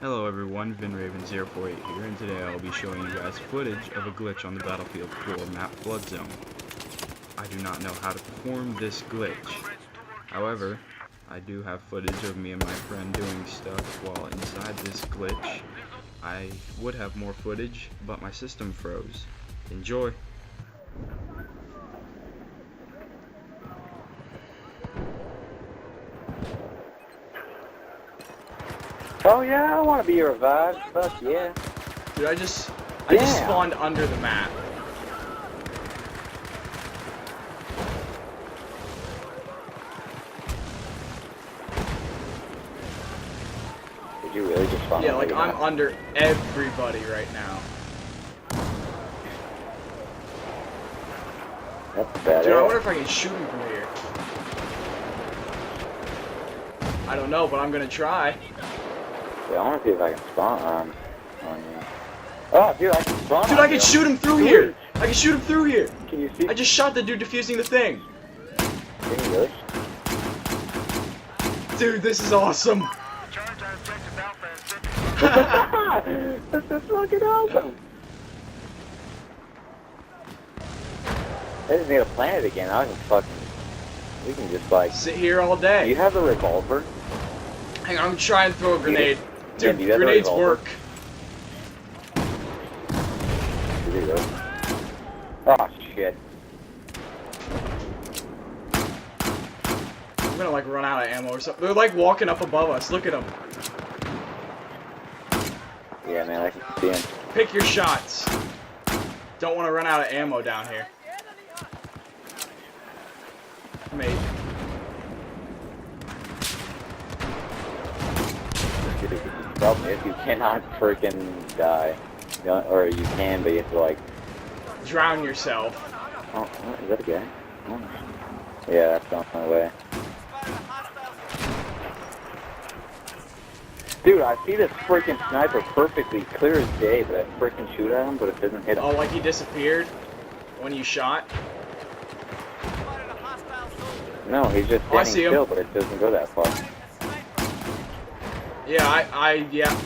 Hello everyone, VinRaven048 here, and today I'll be showing you guys footage of a glitch on the Battlefield 4 map Flood Zone. I do not know how to perform this glitch. However, I do have footage of me and my friend doing stuff while inside this glitch. I would have more footage, but my system froze. Enjoy! Oh yeah, I want to be revived. Fuck yeah. Dude, I just spawned under the map. Did you really just spawn? Yeah, like I'm under everybody right now. That's bad. Dude, I wonder if I can shoot him from here. I don't know, but I'm gonna try. Yeah, I want to see if I can spawn on you. Oh, dude, I can spawn. Dude, I can shoot him through here. I can shoot him through here. Can you see? I just shot the dude defusing the thing. Can you really? Dude, this is awesome. This is fucking awesome. I just need to plant it again. I can fucking. We can just like sit here all day. Do you have the revolver? Hang on, I'm trying to throw a grenade. Dude, do you have the grenades revolver? work. Oh shit. I'm gonna like run out of ammo or something. They're like walking up above us. Look at them. Yeah, man, I can see him. Pick your shots. Don't want to run out of ammo down here. Mate. The problem is you cannot freaking die. You know, or you can, but you have to like... Drown yourself. Oh, is that a guy? Oh. Yeah, that's on my way. Dude, I see this freaking sniper perfectly clear as day, but I freaking shoot at him, but it doesn't hit him. Oh, like he disappeared when you shot? No, he's just standing still, but it doesn't go that far. Yeah, yeah.